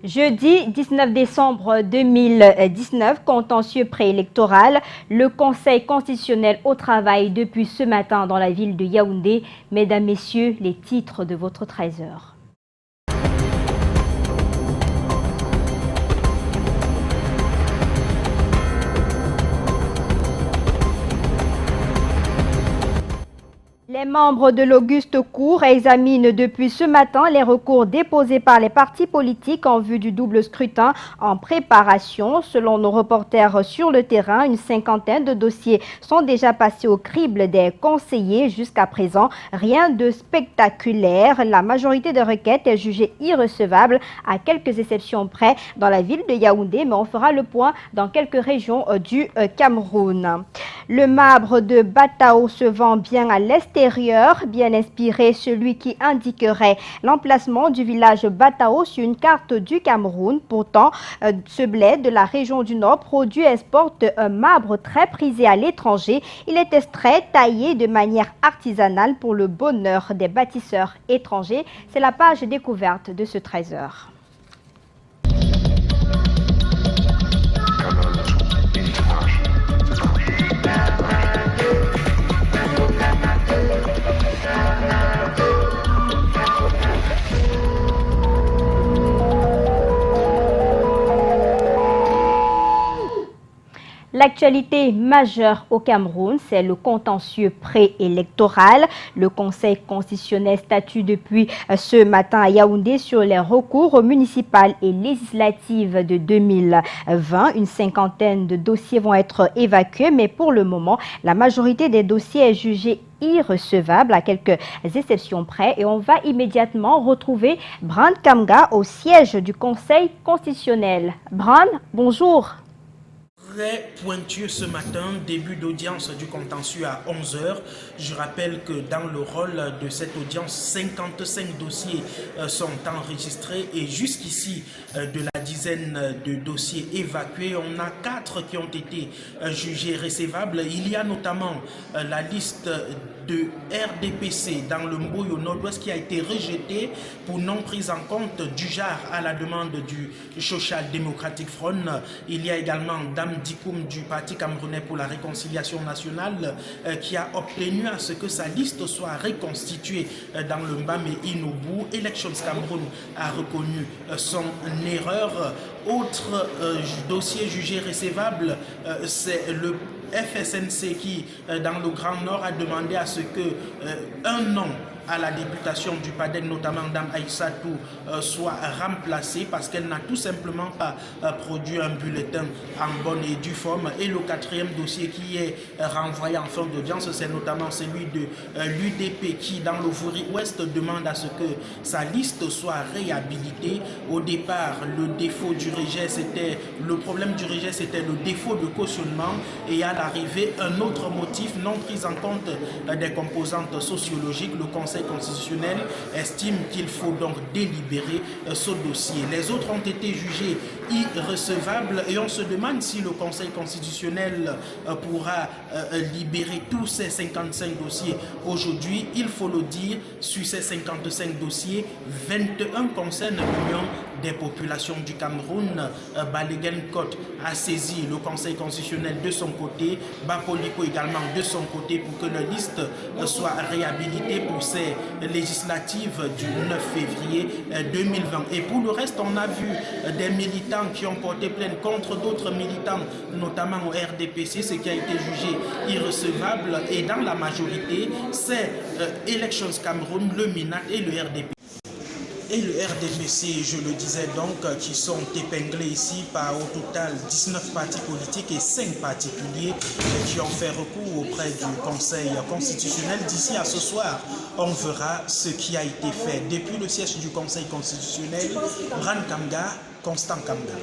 Jeudi 19 décembre 2019, contentieux préélectoral, le Conseil constitutionnel au travail depuis ce matin dans la ville de Yaoundé. Mesdames, Messieurs, les titres de votre 13h. Les membres de l'Auguste Cour examinent depuis ce matin les recours déposés par les partis politiques en vue du double scrutin en préparation. Selon nos reporters sur le terrain, une cinquantaine de dossiers sont déjà passés au crible des conseillers. Jusqu'à présent, rien de spectaculaire. La majorité des requêtes est jugée irrecevable à quelques exceptions près dans la ville de Yaoundé, mais on fera le point dans quelques régions du Cameroun. Le marbre de Batao se vend bien à l'extérieur, bien inspiré, celui qui indiquerait l'emplacement du village Batao sur une carte du Cameroun. Pourtant, ce bled de la région du Nord produit et exporte un marbre très prisé à l'étranger. Il est extrait, taillé de manière artisanale pour le bonheur des bâtisseurs étrangers. C'est la page découverte de ce 13h. L'actualité majeure au Cameroun, c'est le contentieux préélectoral. Le Conseil constitutionnel statue depuis ce matin à Yaoundé sur les recours municipaux et législatifs de 2020. Une cinquantaine de dossiers vont être évacués, mais pour le moment, la majorité des dossiers est jugée irrecevable à quelques exceptions près. Et on va immédiatement retrouver Bran Kamga au siège du Conseil constitutionnel. Bran, bonjour. Très pointueux ce matin, début d'audience du contentieux à 11h. Je rappelle que dans le rôle de cette audience, 55 dossiers sont enregistrés et jusqu'ici, de la dizaine de dossiers évacués, on a 4 qui ont été jugés recevables. Il y a notamment la liste de RDPC dans le Mboye au nord-ouest qui a été rejetée pour non prise en compte du genre à la demande du Social Democratic Front. Il y a également Dame Dikoum du Parti camerounais pour la réconciliation nationale qui a obtenu à ce que sa liste soit reconstituée dans le Mbame Inoubou. Elections Cameroun a reconnu son erreur. Autre dossier jugé recevable, c'est le FSNC qui, dans le Grand Nord, a demandé à ce que un nom à la députation du PADEC, notamment Dame Aïssatou, soit remplacée parce qu'elle n'a tout simplement pas produit un bulletin en bonne et due forme. Et le quatrième dossier qui est renvoyé en fin d'audience, c'est notamment celui de l'UDP qui, dans le Vouri-Ouest, demande à ce que sa liste soit réhabilitée. Au départ, le défaut du rejet, le problème du rejet, c'était le défaut de cautionnement, et à l'arrivée, un autre motif non pris en compte des composantes sociologiques. Le Conseil constitutionnel estime qu'il faut donc délibérer ce dossier. Les autres ont été jugés irrecevables et on se demande si le Conseil constitutionnel pourra libérer tous ces 55 dossiers aujourd'hui. Il faut le dire, sur ces 55 dossiers, 21 concernent l'Union des populations du Cameroun. Balegen Kot a saisi le Conseil constitutionnel de son côté, Bapoliko également de son côté, pour que la liste soit réhabilitée pour ces législatives du 9 février 2020. Et pour le reste, on a vu des militants qui ont porté plainte contre d'autres militants, notamment au RDPC, ce qui a été jugé irrecevable. Et dans la majorité, c'est Elections Cameroun, le MINAC et le RDP. Et le RDPC, je le disais donc, qui sont épinglés ici par au total 19 partis politiques et 5 particuliers qui ont fait recours auprès du Conseil constitutionnel. D'ici à ce soir, on verra ce qui a été fait. Depuis le siège du Conseil constitutionnel, Bran Kamga, Constant Kamga.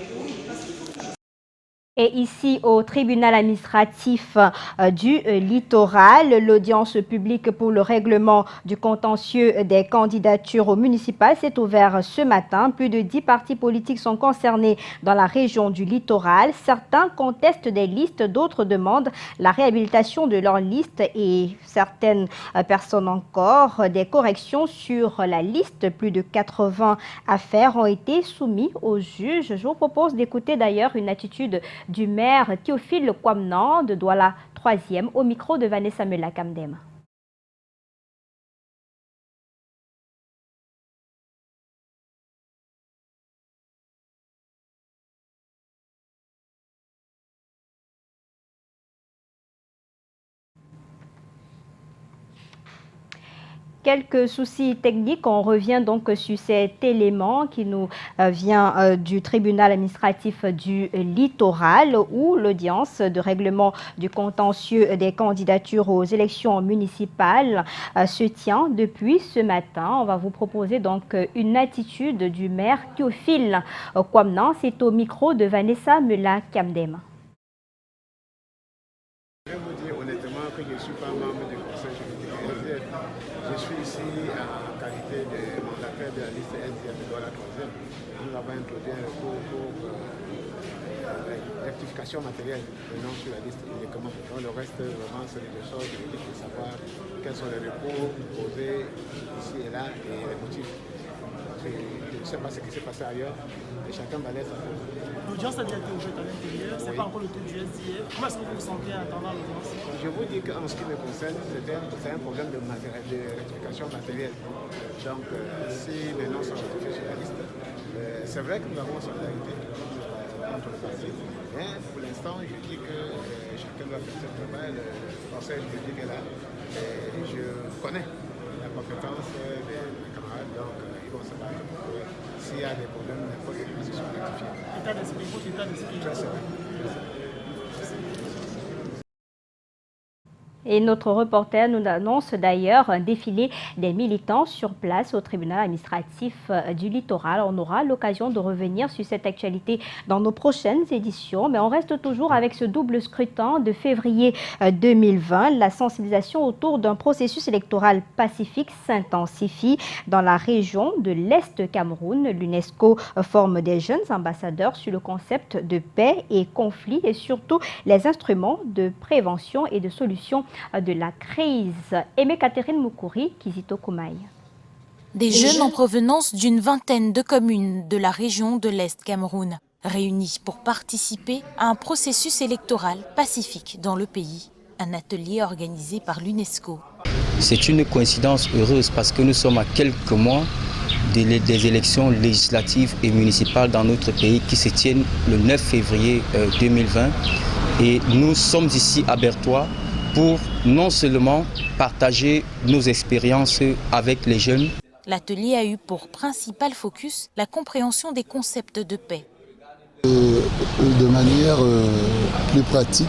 Et ici, au tribunal administratif du littoral, l'audience publique pour le règlement du contentieux des candidatures au municipal s'est ouverte ce matin. Plus de 10 partis politiques sont concernés dans la région du littoral. Certains contestent des listes, d'autres demandent la réhabilitation de leurs listes et certaines personnes encore des corrections sur la liste. Plus de 80 affaires ont été soumises aux juges. Je vous propose d'écouter d'ailleurs une attitude du maire Théophile Kwamnan de Douala 3e au micro de Vanessa Mela-Kamdem. Quelques soucis techniques, on revient donc sur cet élément qui nous vient du tribunal administratif du littoral où l'audience de règlement du contentieux des candidatures aux élections municipales se tient depuis ce matin. On va vous proposer donc une attitude du maire Théophile Kwamnan. C'est au micro de Vanessa Mela-Kamdem. Je vais vous dire honnêtement que je ne suis pas membre du conseil juridique SDF. Je suis ici en qualité de mandataire de la liste SDF de la 3e. Nous avons introduit un recours pour rectification matérielle de nom sur la liste uniquement. Donc le reste, vraiment, c'est des choses juridiques de savoir quels sont les recours posés ici et là et les motifs. Je ne sais pas ce qui s'est passé ailleurs et chacun balaie sa fait. L'audience a déjà été ouverte à l'intérieur, c'est pas encore le tour du SDF. Comment est-ce que vous vous sentez en attendant l'audience? Je vous dis qu'en ce qui me concerne, c'est un problème de rectification matérielle. Donc, si les noms sont rectifiés sur la liste, c'est vrai que nous avons solidarité entre les partis, mais pour l'instant, je dis que chacun doit faire son travail. Le conseil juridique est là et je connais la compétence des camarades, donc ils vont se battre. S'il y a des problèmes, il faut que les choses soient rectifiées. État d'esprit, votre état d'esprit. C'est vrai. Et notre reporter nous annonce d'ailleurs un défilé des militants sur place au tribunal administratif du littoral. On aura l'occasion de revenir sur cette actualité dans nos prochaines éditions. Mais on reste toujours avec ce double scrutin de février 2020. La sensibilisation autour d'un processus électoral pacifique s'intensifie dans la région de l'Est Cameroun. L'UNESCO forme des jeunes ambassadeurs sur le concept de paix et conflit et surtout les instruments de prévention et de solution de la crise. Aimé Catherine Moukouri, Kizito Koumaï. Des jeunes en provenance d'une vingtaine de communes de la région de l'Est Cameroun, réunis pour participer à un processus électoral pacifique dans le pays. Un atelier organisé par l'UNESCO. C'est une coïncidence heureuse parce que nous sommes à quelques mois des élections législatives et municipales dans notre pays qui se tiennent le 9 février 2020. Et nous sommes ici à Bertois pour non seulement partager nos expériences avec les jeunes. L'atelier a eu pour principal focus la compréhension des concepts de paix. De manière plus pratique,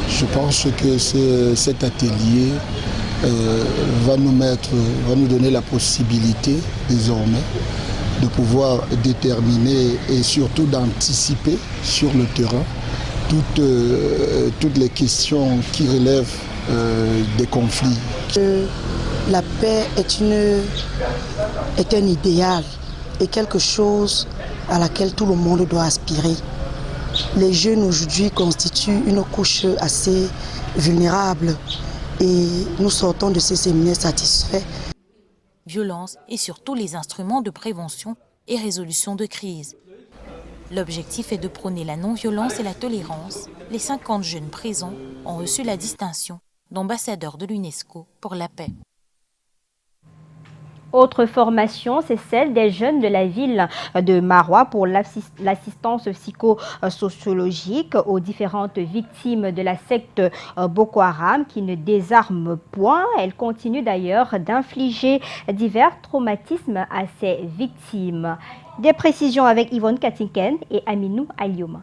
je pense que cet atelier va nous donner la possibilité désormais de pouvoir déterminer et surtout d'anticiper sur le terrain toutes les questions qui relèvent des conflits. La paix est un idéal et quelque chose à laquelle tout le monde doit aspirer. Les jeunes aujourd'hui constituent une couche assez vulnérable et nous sortons de ces séminaires satisfaits. Violence et surtout les instruments de prévention et résolution de crise. L'objectif est de prôner la non-violence et la tolérance. Les 50 jeunes présents ont reçu la distinction d'ambassadeur de l'UNESCO pour la paix. Autre formation, c'est celle des jeunes de la ville de Marois pour l'assistance psychosociologique aux différentes victimes de la secte Boko Haram qui ne désarme point. Elle continue d'ailleurs d'infliger divers traumatismes à ses victimes. Des précisions avec Yvonne Katinken et Aminou Aliouma.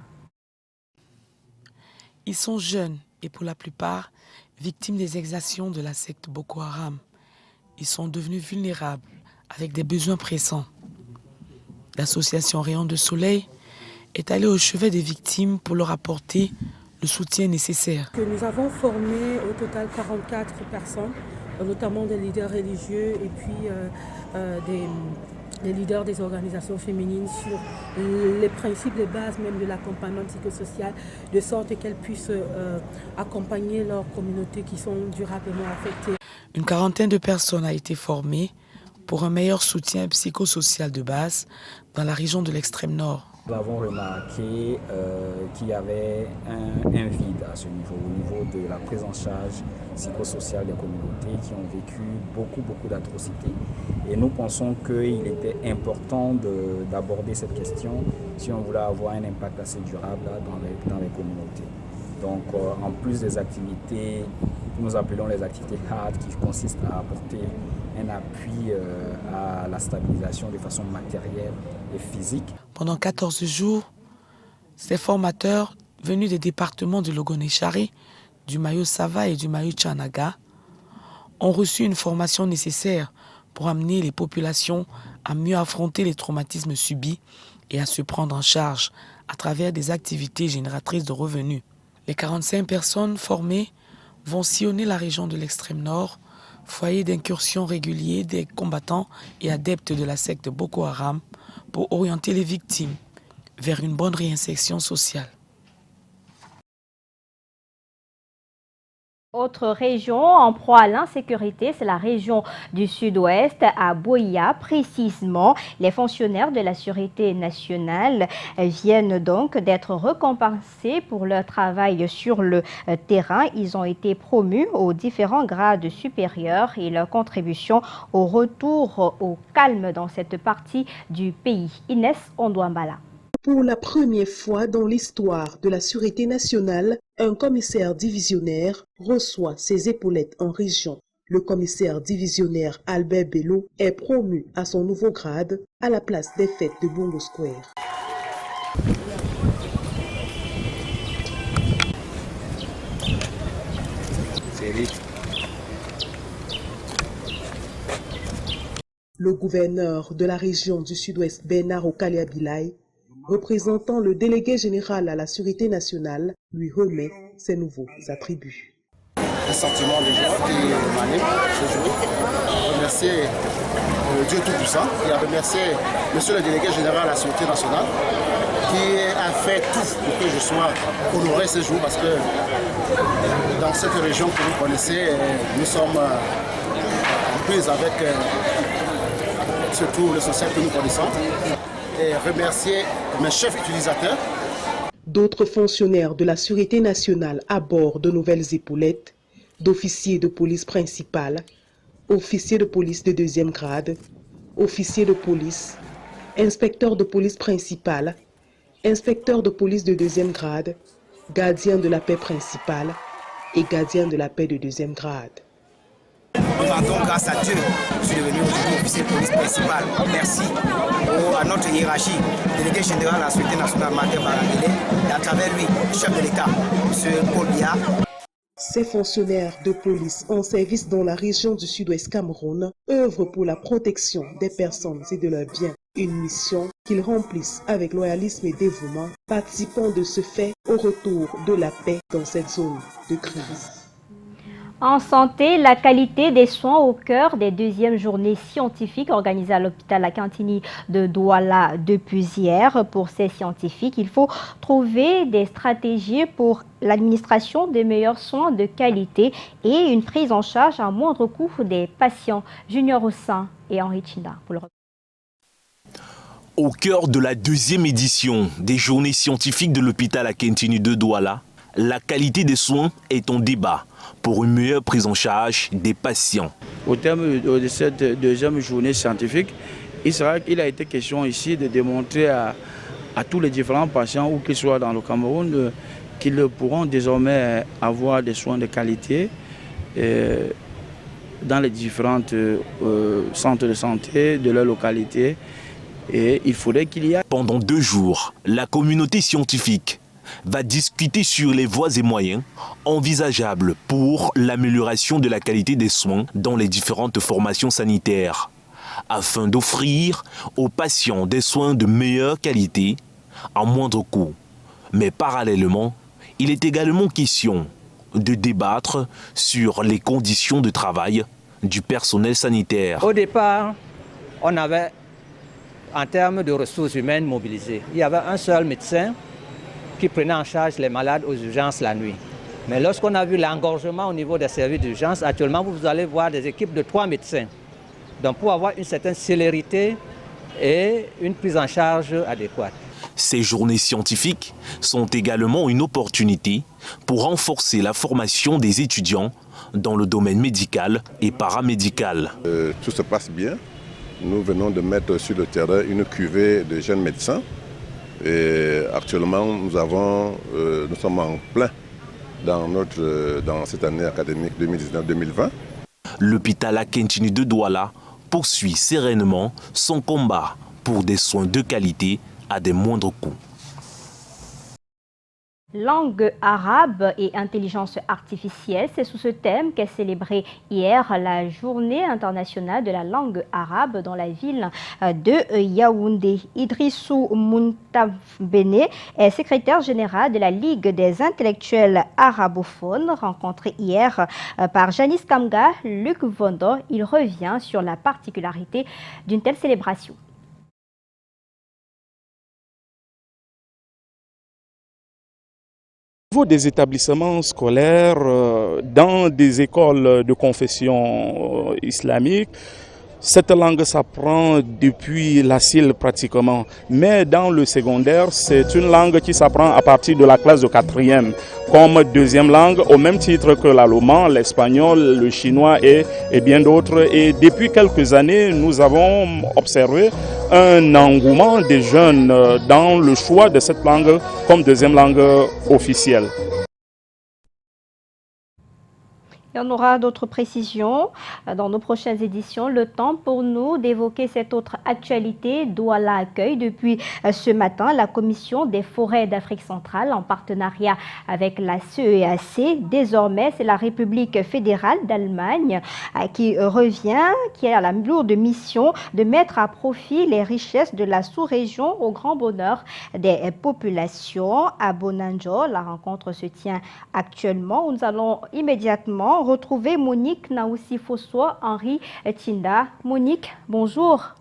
Ils sont jeunes et pour la plupart victimes des exactions de la secte Boko Haram. Ils sont devenus vulnérables avec des besoins pressants. L'association Rayon de Soleil est allé au chevet des victimes pour leur apporter le soutien nécessaire. Nous avons formé au total 44 personnes, notamment des leaders religieux et puis des leaders des organisations féminines sur les principes, les bases même de l'accompagnement psychosocial, de sorte qu'elles puissent accompagner leurs communautés qui sont durablement affectées. Une quarantaine de personnes a été formée pour un meilleur soutien psychosocial de base dans la région de l'extrême nord. Nous avons remarqué qu'il y avait un vide à ce niveau, au niveau de la prise en charge psychosociale des communautés qui ont vécu beaucoup d'atrocités. Et nous pensons qu'il était important d'aborder cette question si on voulait avoir un impact assez durable dans les communautés. Donc en plus des activités que nous appelons les activités hard, qui consistent à apporter un appui à la stabilisation de façon matérielle et physique. Pendant 14 jours, ces formateurs venus des départements de Logoné-Chari, du Mayo-Sava et du Mayo-Tchanaga ont reçu une formation nécessaire pour amener les populations à mieux affronter les traumatismes subis et à se prendre en charge à travers des activités génératrices de revenus. Les 45 personnes formées vont sillonner la région de l'extrême nord, foyer d'incursion régulier des combattants et adeptes de la secte Boko Haram, pour orienter les victimes vers une bonne réinsertion sociale. Autre région en proie à l'insécurité, c'est la région du Sud-Ouest, à Boya précisément. Les fonctionnaires de la Sûreté nationale viennent donc d'être récompensés pour leur travail sur le terrain. Ils ont été promus aux différents grades supérieurs et leur contribution au retour au calme dans cette partie du pays. Inès Ondouambala. Pour la première fois dans l'histoire de la Sûreté nationale, un commissaire divisionnaire reçoit ses épaulettes en région. Le commissaire divisionnaire Albert Bello est promu à son nouveau grade à la place des fêtes de Bongo Square. Le gouverneur de la région du Sud-Ouest, Bernard Okaliabilai, représentant le délégué général à la Sûreté nationale, lui remet ses nouveaux attributs. Un sentiment de joie qui m'anime ce jour. Remercier Dieu Tout-Puissant et à remercier Monsieur le délégué général à la Sûreté nationale qui a fait tout pour que je sois honoré ce jour parce que dans cette région que vous connaissez, nous sommes en prise avec surtout le social que nous connaissons. Et remercier mes chefs utilisateurs. D'autres fonctionnaires de la Sûreté nationale à bord de nouvelles épaulettes, d'officiers de police principal, officiers de police de deuxième grade, officiers de police, inspecteurs de police principal, inspecteurs de police de deuxième grade, gardiens de la paix principale et gardiens de la paix de deuxième grade. Nous rendons grâce à Dieu. Je suis devenu aujourd'hui officier de police principal. Merci à notre hiérarchie, délégué général à la Sûreté nationale, Martin Barangélé, et à travers lui, chef de l'État, M. Paul Biya. Ces fonctionnaires de police en service dans la région du Sud-Ouest Cameroun œuvrent pour la protection des personnes et de leurs biens. Une mission qu'ils remplissent avec loyalisme et dévouement, participant de ce fait au retour de la paix dans cette zone de crise. En santé, la qualité des soins au cœur des deuxièmes journées scientifiques organisées à l'hôpital Akintini de Douala depuis hier. Pour ces scientifiques, il faut trouver des stratégies pour l'administration des meilleurs soins de qualité et une prise en charge à moindre coût des patients. Junior Ossin et Henri Chinda pour le Au cœur de la deuxième édition des journées scientifiques de l'hôpital Akintini de Douala, la qualité des soins est en débat pour une meilleure prise en charge des patients. Au terme de cette deuxième journée scientifique, il a été question ici de démontrer à tous les différents patients, où qu'ils soient dans le Cameroun, qu'ils pourront désormais avoir des soins de qualité dans les différents centres de santé de leur localité. Et il faudrait qu'il y ait... Pendant 2 jours, la communauté scientifique va discuter sur les voies et moyens envisageables pour l'amélioration de la qualité des soins dans les différentes formations sanitaires, afin d'offrir aux patients des soins de meilleure qualité à moindre coût. Mais parallèlement, il est également question de débattre sur les conditions de travail du personnel sanitaire. Au départ, on avait, en termes de ressources humaines mobilisées, il y avait un seul médecin qui prenait en charge les malades aux urgences la nuit. Mais lorsqu'on a vu l'engorgement au niveau des services d'urgence, actuellement, vous allez voir des équipes de 3 médecins. Donc pour avoir une certaine célérité et une prise en charge adéquate. Ces journées scientifiques sont également une opportunité pour renforcer la formation des étudiants dans le domaine médical et paramédical. Tout se passe bien. Nous venons de mettre sur le terrain une cuvée de jeunes médecins. Et actuellement, nous sommes en plein dans cette année académique 2019-2020. L'hôpital Akintini de Douala poursuit sereinement son combat pour des soins de qualité à des moindres coûts. Langue arabe et intelligence artificielle, c'est sous ce thème qu'est célébrée hier la journée internationale de la langue arabe dans la ville de Yaoundé. Idrissou Mountabene est secrétaire général de la Ligue des intellectuels arabophones, rencontré hier par Janice Kamga, Luc Vondo. Il revient sur la particularité d'une telle célébration. Au niveau des établissements scolaires, dans des écoles de confession islamique, cette langue s'apprend depuis l'asile pratiquement. Mais dans le secondaire, c'est une langue qui s'apprend à partir de la classe de 4e comme deuxième langue, au même titre que l'allemand, l'espagnol, le chinois et bien d'autres. Et depuis quelques années, nous avons observé un engouement des jeunes dans le choix de cette langue comme deuxième langue officielle. Et on aura d'autres précisions dans nos prochaines éditions. Le temps pour nous d'évoquer cette autre actualité. Douala accueille depuis ce matin la Commission des forêts d'Afrique centrale en partenariat avec la CEAC. Désormais, c'est la République fédérale d'Allemagne qui a la lourde mission de mettre à profit les richesses de la sous-région au grand bonheur des populations. À Bonanjo, la rencontre se tient actuellement. Nous allons immédiatement retrouver Monique Naoussi Fosso, Henri Tinda. Monique, bonjour.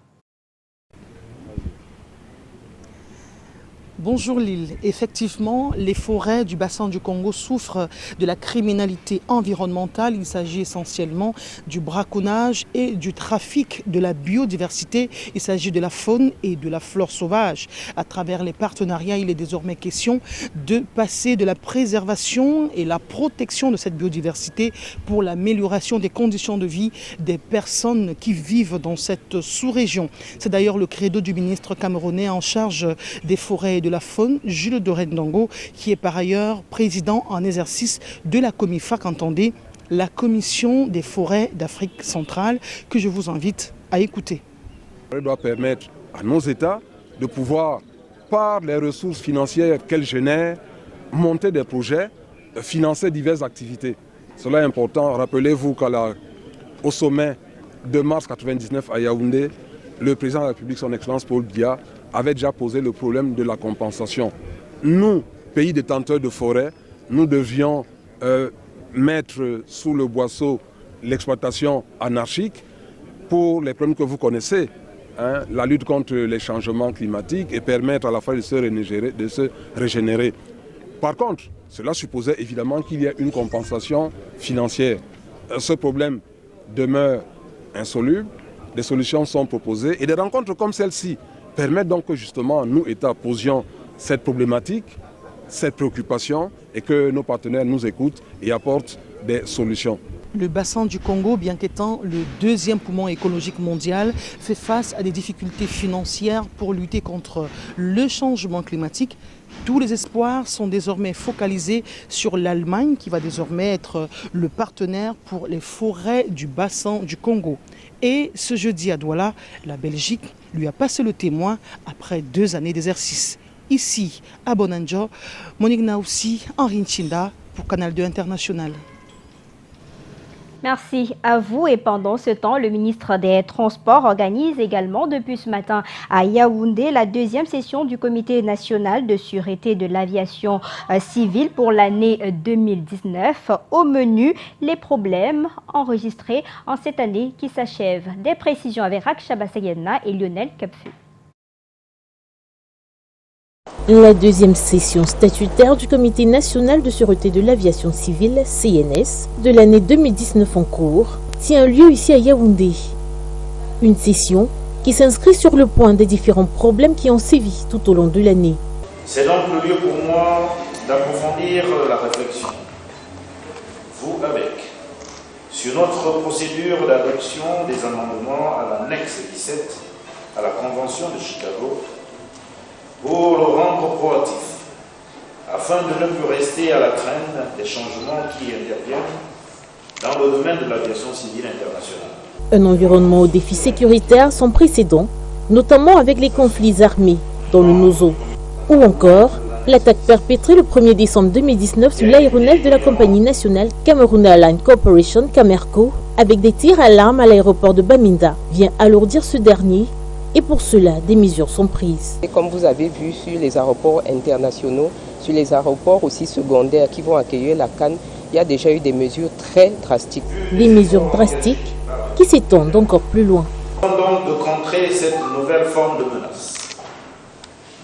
Bonjour Lille. Effectivement, les forêts du bassin du Congo souffrent de la criminalité environnementale. Il s'agit essentiellement du braconnage et du trafic de la biodiversité. Il s'agit de la faune et de la flore sauvage. À travers les partenariats, il est désormais question de passer de la préservation et la protection de cette biodiversité pour l'amélioration des conditions de vie des personnes qui vivent dans cette sous-région. C'est d'ailleurs le credo du ministre camerounais en charge des forêts et de la faune, Jules Dorendongo, qui est par ailleurs président en exercice de la COMIFAC, entendez, la Commission des forêts d'Afrique centrale, que je vous invite à écouter. Elle doit permettre à nos États de pouvoir, par les ressources financières qu'elles génèrent, monter des projets, financer diverses activités. Cela est important. Rappelez-vous qu'au sommet de mars 1999 à Yaoundé, le président de la République, son Excellence Paul Biya, avait déjà posé le problème de la compensation. Nous, pays détenteurs de forêts, nous devions mettre sous le boisseau l'exploitation anarchique pour les problèmes que vous connaissez, hein, la lutte contre les changements climatiques et permettre à la fois de se régénérer. Par contre, cela supposait évidemment qu'il y ait une compensation financière. Ce problème demeure insoluble, des solutions sont proposées et des rencontres comme celle-ci permettent donc que justement nous, États, posions cette problématique, cette préoccupation et que nos partenaires nous écoutent et apportent des solutions. Le bassin du Congo, bien qu'étant le deuxième poumon écologique mondial, fait face à des difficultés financières pour lutter contre le changement climatique. Tous les espoirs sont désormais focalisés sur l'Allemagne qui va désormais être le partenaire pour les forêts du bassin du Congo. Et ce jeudi à Douala, la Belgique lui a passé le témoin après 2 années d'exercice. Ici, à Bonanjo, Monique Naoussi, Henri Nchinda pour Canal 2 International. Merci à vous. Et pendant ce temps, le ministre des Transports organise également depuis ce matin à Yaoundé la deuxième session du Comité national de sûreté de l'aviation civile pour l'année 2019. Au menu, les problèmes enregistrés en cette année qui s'achève. Des précisions avec Raksha Bassayena et Lionel Kapfu. La deuxième session statutaire du Comité national de sûreté de l'aviation civile, CNS, de l'année 2019 en cours, tient lieu ici à Yaoundé. Une session qui s'inscrit sur le point des différents problèmes qui ont sévi tout au long de l'année. C'est donc le lieu pour moi d'approfondir la réflexion, vous avec, sur notre procédure d'adoption des amendements à l'annexe 17 à la Convention de Chicago, pour le rendre proactif, afin de ne plus rester à la traîne des changements qui interviennent dans le domaine de l'aviation civile internationale. Un environnement aux défis sécuritaires sans précédent, notamment avec les conflits armés dans le Nozo, ou encore l'attaque perpétrée le 1er décembre 2019 sur l'aéronef de la compagnie nationale Cameroon Airlines Corporation, Camerco, avec des tirs à l'arme à l'aéroport de Bamenda, vient alourdir ce dernier. Et pour cela, des mesures sont prises. Et comme vous avez vu sur les aéroports internationaux, sur les aéroports aussi secondaires qui vont accueillir la CAN, il y a déjà eu des mesures très drastiques. Des mesures drastiques qui s'étendent encore plus loin. Nous devons donc de contrer cette nouvelle forme de menace.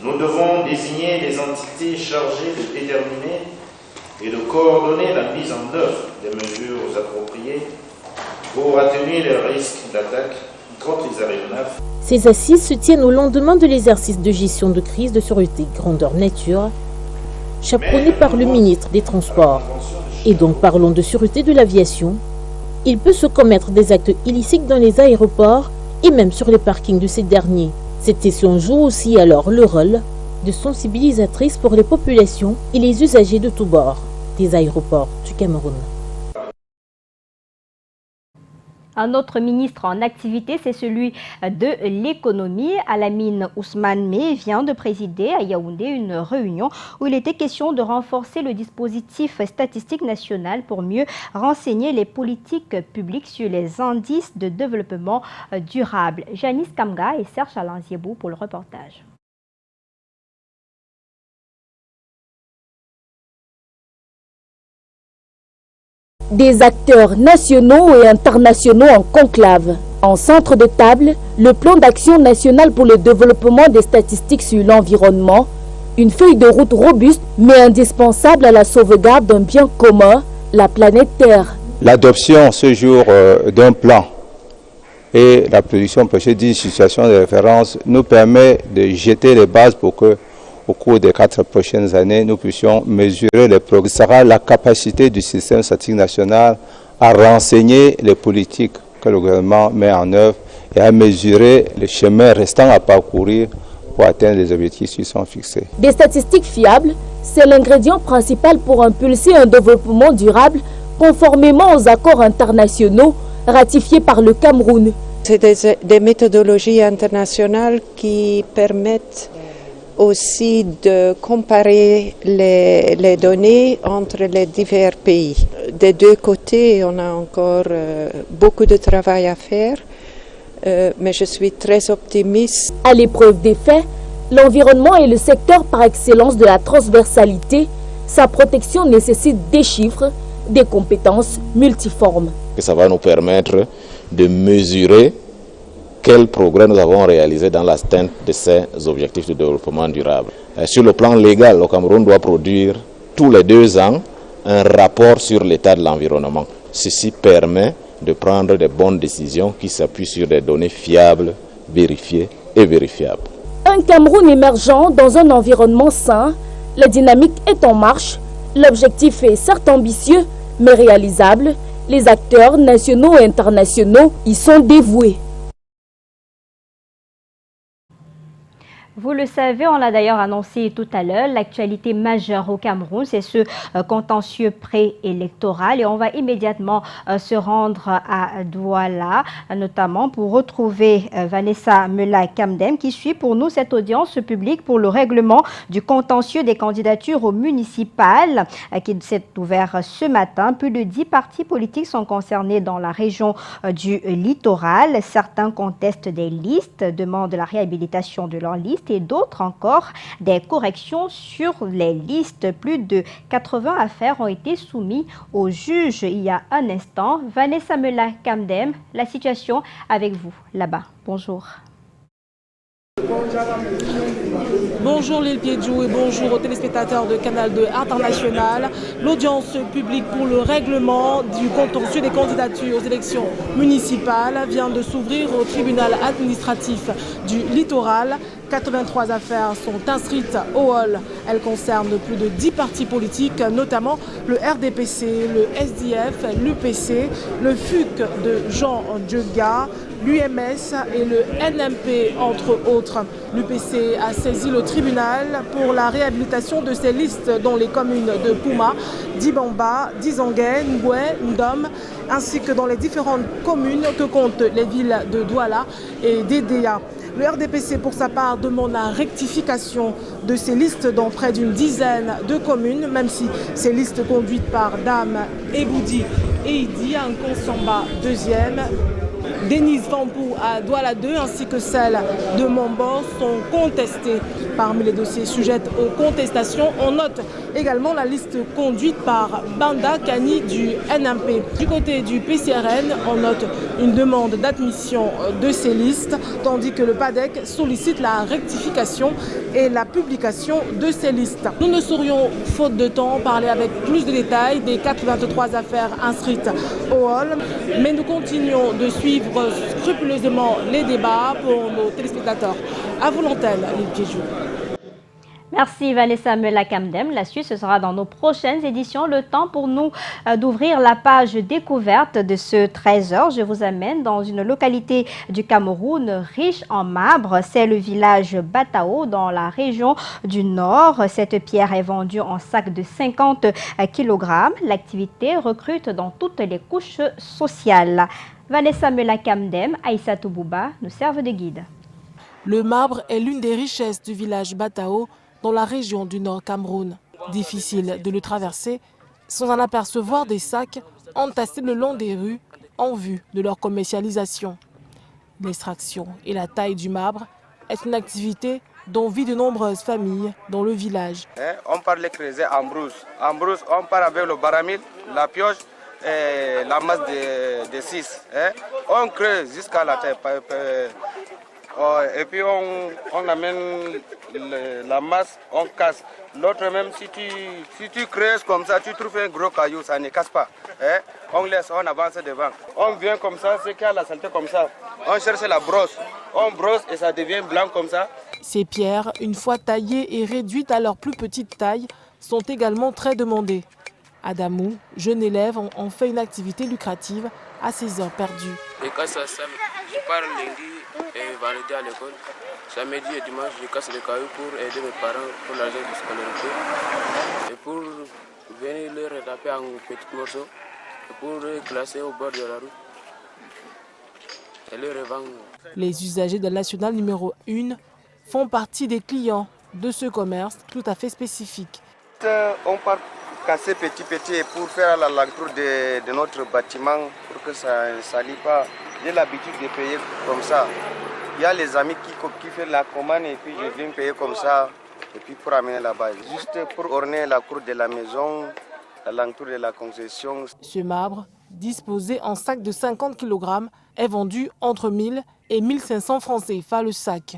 Nous devons désigner des entités chargées de déterminer et de coordonner la mise en œuvre des mesures appropriées pour atténuer les risques d'attaque contre les aéronefs. Ces assises se tiennent au lendemain de l'exercice de gestion de crise de sûreté grandeur nature, chaperonné par le ministre des Transports. Et donc parlons de sûreté de l'aviation. Il peut se commettre des actes illicites dans les aéroports et même sur les parkings de ces derniers. Cette session joue aussi alors le rôle de sensibilisatrice pour les populations et les usagers de tous bords des aéroports du Cameroun. Un autre ministre en activité, c'est celui de l'économie. Alamine Ousmane May vient de présider à Yaoundé une réunion où il était question de renforcer le dispositif statistique national pour mieux renseigner les politiques publiques sur les indices de développement durable. Janice Kamga et Serge Alain Ziebou pour le reportage. Des acteurs nationaux et internationaux en conclave. En centre de table, le plan d'action national pour le développement des statistiques sur l'environnement, une feuille de route robuste mais indispensable à la sauvegarde d'un bien commun, la planète Terre. L'adoption ce jour d'un plan et la production d'une situation de référence nous permet de jeter les bases pour que au cours des 4 prochaines années, nous puissions mesurer les progrès. Ce sera la capacité du système statistique national à renseigner les politiques que le gouvernement met en œuvre et à mesurer les chemins restants à parcourir pour atteindre les objectifs qui sont fixés. Des statistiques fiables, c'est l'ingrédient principal pour impulser un développement durable conformément aux accords internationaux ratifiés par le Cameroun. C'est des méthodologies internationales qui permettent aussi de comparer les données entre les divers pays. Des deux côtés, on a encore beaucoup de travail à faire, mais je suis très optimiste. À l'épreuve des faits, l'environnement est le secteur par excellence de la transversalité. Sa protection nécessite des chiffres, des compétences multiformes. Ça va nous permettre de mesurer quel progrès nous avons réalisé dans l'atteinte de ces objectifs de développement durable. Sur le plan légal, le Cameroun doit produire tous les 2 ans un rapport sur l'état de l'environnement. Ceci permet de prendre de bonnes décisions qui s'appuient sur des données fiables, vérifiées et vérifiables. Un Cameroun émergent dans un environnement sain, la dynamique est en marche, l'objectif est certes ambitieux mais réalisable, les acteurs nationaux et internationaux y sont dévoués. Vous le savez, on l'a d'ailleurs annoncé tout à l'heure, l'actualité majeure au Cameroun, c'est ce contentieux préélectoral. Et on va immédiatement se rendre à Douala, notamment pour retrouver Vanessa Mela-Kamdem qui suit pour nous cette audience publique pour le règlement du contentieux des candidatures aux municipales qui s'est ouvert ce matin. Plus de 10 partis politiques sont concernés dans la région du littoral. Certains contestent des listes, demandent la réhabilitation de leurs listes, et d'autres encore des corrections sur les listes. Plus de 80 affaires ont été soumises au juge il y a un instant. Vanessa Mela-Kamdem, la situation avec vous là-bas. Bonjour. Bonjour Lille Piedjou et bonjour aux téléspectateurs de Canal 2 International. L'audience publique pour le règlement du contentieux des candidatures aux élections municipales vient de s'ouvrir au tribunal administratif du littoral. 83 affaires sont inscrites au hall. Elles concernent plus de 10 partis politiques, notamment le RDPC, le SDF, l'UPC, le FUC de Jean Djega, l'UMS et le NMP, entre autres. L'UPC a saisi le tribunal pour la réhabilitation de ces listes dans les communes de Pouma, Dibamba, Dizangué, Ngoué, Ndom, ainsi que dans les différentes communes que comptent les villes de Douala et d'Edea. Le RDPC, pour sa part, demande la rectification de ces listes dans près d'une dizaine de communes, même si ces listes conduites par Dame Eboudi et Idi Nkonsamba deuxième, Denise Fampou à Douala 2 ainsi que celle de Mombor sont contestées. Parmi les dossiers sujets aux contestations, on note également la liste conduite par Banda Kani du NMP. Du côté du PCRN, on note une demande d'admission de ces listes, tandis que le PADEC sollicite la rectification et la publication de ces listes. Nous ne saurions, faute de temps, parler avec plus de détails des 83 affaires inscrites au hall, mais nous continuons de suivre scrupuleusement les débats pour nos téléspectateurs. À vous l'antenne, Lille Piedjou. Merci Vanessa Mela-Kamdem. La suite, ce sera dans nos prochaines éditions. Le temps pour nous d'ouvrir la page découverte de ce trésor. Je vous amène dans une localité du Cameroun riche en marbre. C'est le village Batao dans la région du Nord. Cette pierre est vendue en sacs de 50 kg. L'activité recrute dans toutes les couches sociales. Vanessa Mela-Kamdem, Aïssatou Bouba nous servent de guide. Le marbre est l'une des richesses du village Batao dans la région du Nord Cameroun. Difficile de le traverser sans en apercevoir des sacs entassés le long des rues en vue de leur commercialisation. L'extraction et la taille du marbre est une activité dont vivent de nombreuses familles dans le village. On part les creuser en brousse. En brousse, on part avec le baramil, la pioche et la masse de 6. On creuse jusqu'à la taille. Et puis on amène la masse, on casse. L'autre même, si tu creuses comme ça, tu trouves un gros caillou, ça ne casse pas. On laisse, on avance devant. On vient comme ça, c'est qu'il y a la saleté comme ça. On cherche la brosse. On brosse et ça devient blanc comme ça. Ces pierres, une fois taillées et réduites à leur plus petite taille, sont également très demandées. Adamou, jeune élève, en fait une activité lucrative à ses heures perdues. Je pars lundi et vendredi à l'école. Samedi et dimanche, je casse les cailloux pour aider mes parents pour l'argent de scolarité et pour venir les retaper en petits morceaux et pour les classer au bord de la route et les revendre. Les usagers de la nationale numéro 1 font partie des clients de ce commerce tout à fait spécifique. On part casser petit pour faire la l'entour de notre bâtiment pour que ça ne salit pas. J'ai l'habitude de payer comme ça. Il y a les amis qui font la commande et puis je viens payer comme ça et puis pour amener là-bas. Juste pour orner la cour de la maison, l'entour de la concession. Ce marbre, disposé en sac de 50 kg, est vendu entre 1000 et 1500 francs CFA le sac.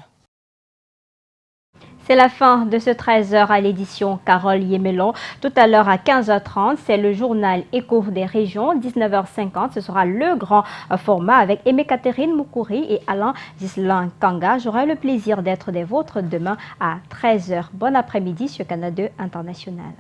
C'est la fin de ce 13h à l'édition Carole Yémelon. Tout à l'heure à 15h30, c'est le journal Écho des régions. 19h50, ce sera le grand format avec Aimé Catherine Moukouri et Alain Zislan Kanga. J'aurai le plaisir d'être des vôtres demain à 13h. Bon après-midi sur Canal 2 International.